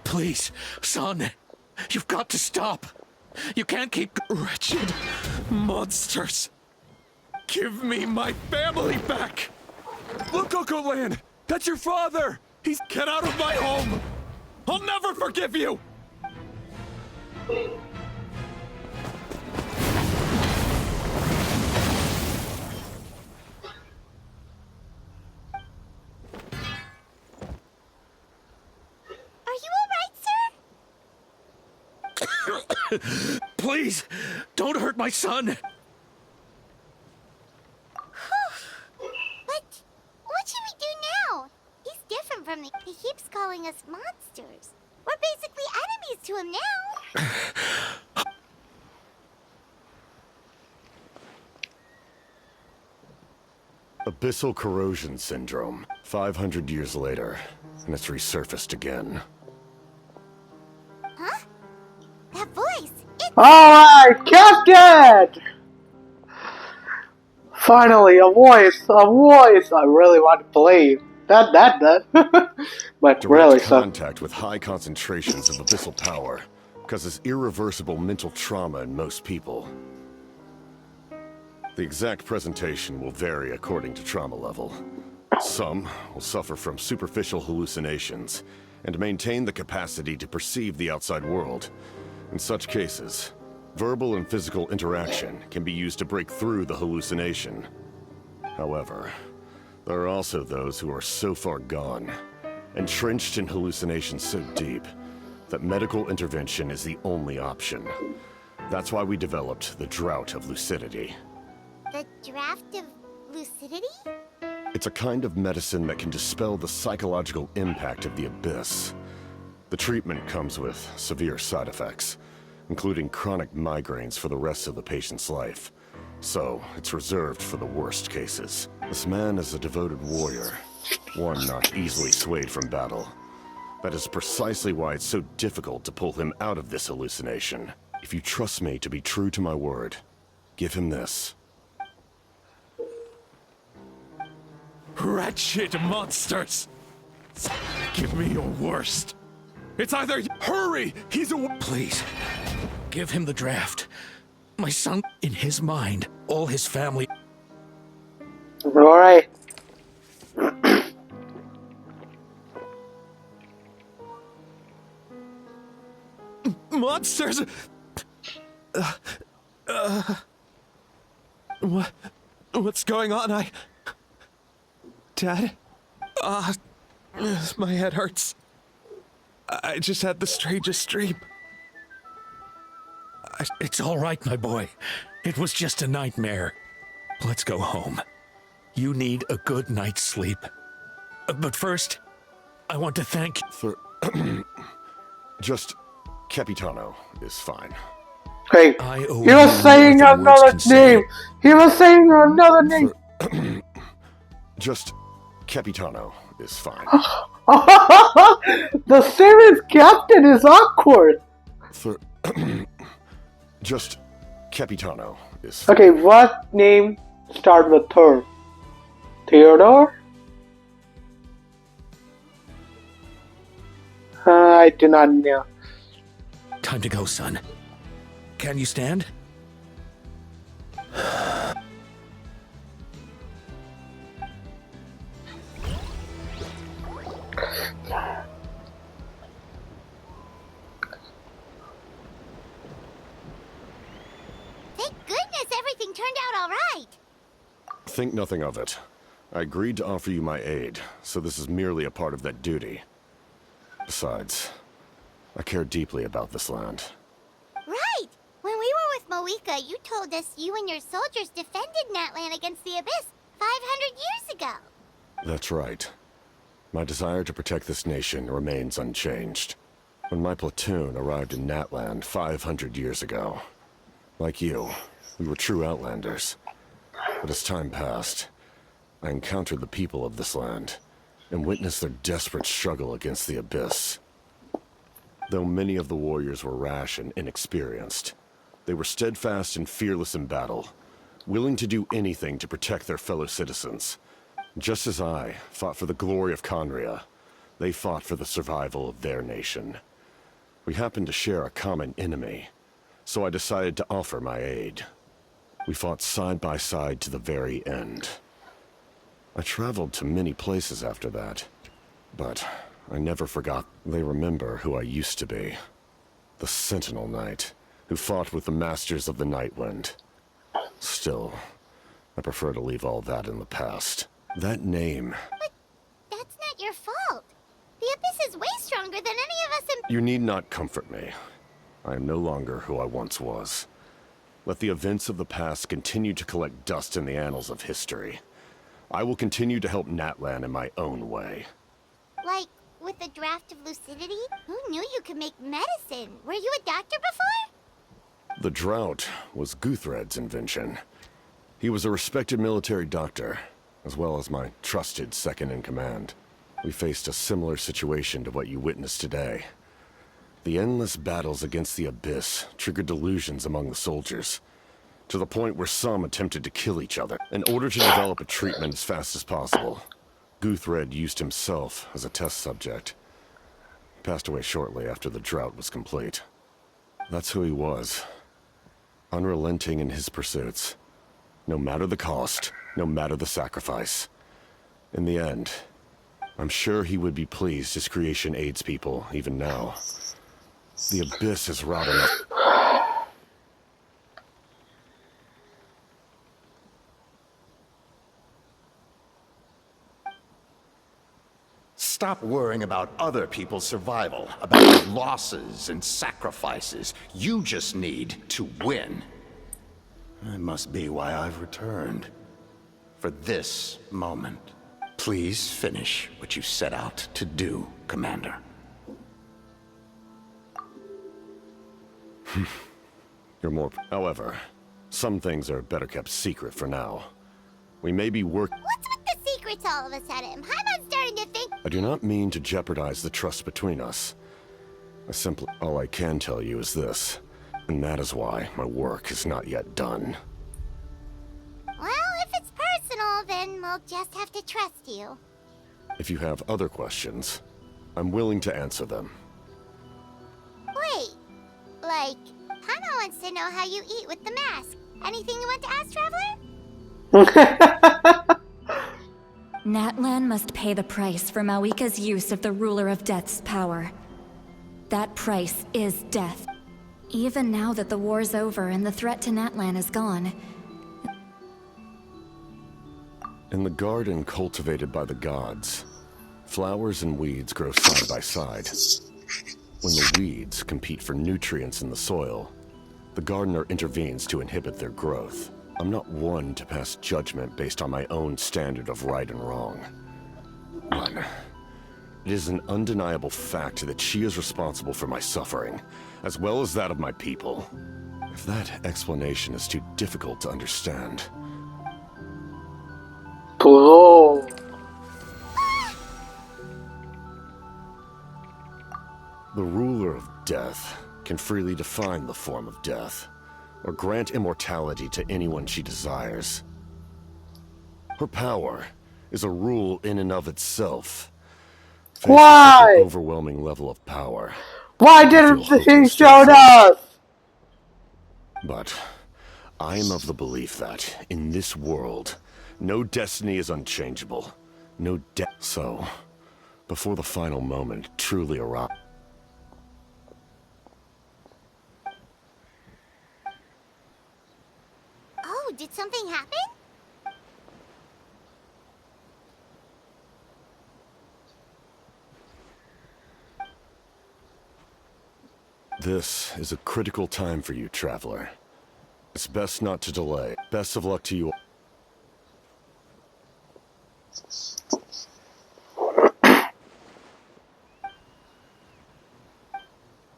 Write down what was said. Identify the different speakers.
Speaker 1: Please, son, you've got to stop. You can't keep wretched monsters. Give me my family back. Look, Uncle Lan, that's your father. He's get out of my home. I'll never forgive you. Please, don't hurt my son.
Speaker 2: What should we do now? He's different from me. He keeps calling us monsters. We're basically enemies to him now.
Speaker 3: Abyssal corrosion syndrome. 500 years later, and it's resurfaced again.
Speaker 2: Huh? That voice!
Speaker 4: Alright, Captain! Finally, a voice! I really want to believe. That. But
Speaker 3: Direct
Speaker 4: really, so.
Speaker 3: contact with high concentrations of abyssal power causes irreversible mental trauma in most people. The exact presentation will vary according to trauma level. Some will suffer from superficial hallucinations and maintain the capacity to perceive the outside world. In such cases, verbal and physical interaction can be used to break through the hallucination. However, there are also those who are so far gone, entrenched in hallucinations so deep, that medical intervention is the only option. That's why we developed the Drought of Lucidity.
Speaker 2: The Draft of Lucidity?
Speaker 3: It's a kind of medicine that can dispel the psychological impact of the abyss. The treatment comes with severe side effects, including chronic migraines for the rest of the patient's life. So, it's reserved for the worst cases. This man is a devoted warrior, one not easily swayed from battle. That is precisely why it's so difficult to pull him out of this hallucination. If you trust me to be true to my word, give him this.
Speaker 1: Wretched monsters! Give me your worst. It's either hurry! He's a please. Give him the draft. My son, in his mind, all his family.
Speaker 4: Alright.
Speaker 1: Monsters! What's going on? Dad? My head hurts. I just had the strangest dream. It's all right, my boy. It was just a nightmare. Let's go home. You need a good night's sleep. But first, I want to thank...
Speaker 3: Just Capitano is fine.
Speaker 4: Hey,
Speaker 1: I owe
Speaker 4: he was
Speaker 1: you
Speaker 4: saying
Speaker 1: more than words
Speaker 4: another
Speaker 1: can say.
Speaker 4: name. He was saying another name.
Speaker 3: Just Capitano is fine.
Speaker 4: The series captain is awkward.
Speaker 3: Just Capitano is fine.
Speaker 4: Okay, what name start with Thor? Theodore? I do not know.
Speaker 1: Time to go, son. Can you stand?
Speaker 2: Thank goodness everything turned out all right.
Speaker 3: Think nothing of it. I agreed to offer you my aid, so this is merely a part of that duty. Besides, I care deeply about this land.
Speaker 2: Right! When we were with Moika, you told us you and your soldiers defended Natlan against the Abyss 500 years ago.
Speaker 3: That's right. My desire to protect this nation remains unchanged. When my platoon arrived in Natland 500 years ago, like you, we were true outlanders. But as time passed, I encountered the people of this land and witnessed their desperate struggle against the Abyss. Though many of the warriors were rash and inexperienced, they were steadfast and fearless in battle, willing to do anything to protect their fellow citizens. Just as I fought for the glory of Conria, they fought for the survival of their nation. We happened to share a common enemy, so I decided to offer my aid. We fought side by side to the very end. I traveled to many places after that, but I never forgot. They remember who I used to be. The Sentinel Knight, who fought with the Masters of the Nightwind. Still, I prefer to leave all that in the past. That name...
Speaker 2: But that's not your fault. The Abyss is way stronger than any of us in...
Speaker 3: You need not comfort me. I am no longer who I once was. Let the events of the past continue to collect dust in the annals of history. I will continue to help Natlan in my own way.
Speaker 2: Like, with the draft of lucidity? Who knew you could make medicine? Were you a doctor before?
Speaker 3: The drought was Guthred's invention. He was a respected military doctor, as well as my trusted second-in-command. We faced a similar situation to what you witnessed today. The endless battles against the Abyss triggered delusions among the soldiers, to the point where some attempted to kill each other. In order to develop a treatment as fast as possible, Guthred used himself as a test subject. He passed away shortly after the drought was complete. That's who he was. Unrelenting in his pursuits. No matter the cost, no matter the sacrifice. In the end, I'm sure he would be pleased his creation aids people even now. The Abyss is rotting up.
Speaker 5: Stop worrying about other people's survival, about their losses and sacrifices. You just need to win. That must be why I've returned. For this moment. Please finish what you set out to do, Commander.
Speaker 3: You're more... However, some things are better kept secret for now. We may be
Speaker 2: What's with the secrets all of a sudden? I'm starting to think...
Speaker 3: I do not mean to jeopardize the trust between us. All I can tell you is this, and that is why my work is not yet done.
Speaker 2: Well, if it's personal, then we'll just have to trust you.
Speaker 3: If you have other questions, I'm willing to answer them.
Speaker 2: Wait, like, Hana wants to know how you eat with the mask. Anything you want to ask, Traveler?
Speaker 6: Natlan must pay the price for Mawika's use of the Ruler of Death's power. That price is death. Even now that the war's over and the threat to Natlan is gone.
Speaker 3: In the garden cultivated by the gods, flowers and weeds grow side by side. When the weeds compete for nutrients in the soil, the gardener intervenes to inhibit their growth. I'm not one to pass judgment based on my own standard of right and wrong. But it is an undeniable fact that she is responsible for my suffering, as well as that of my people. If that explanation is too difficult to understand...
Speaker 4: Bro.
Speaker 3: The ruler of death can freely define the form of death, or grant immortality to anyone she desires. Her power is a rule in and of itself. Faced with
Speaker 4: Why?
Speaker 3: such an overwhelming level of power.
Speaker 4: Why didn't
Speaker 3: feel
Speaker 4: he
Speaker 3: hopeless
Speaker 4: show
Speaker 3: to
Speaker 4: us?
Speaker 3: But I am of the belief that, in this world, no destiny is unchangeable. No So, before the final moment truly arrives...
Speaker 2: Oh, did something happen?
Speaker 3: This is a critical time for you, Traveler. It's best not to delay. Best of luck to you all.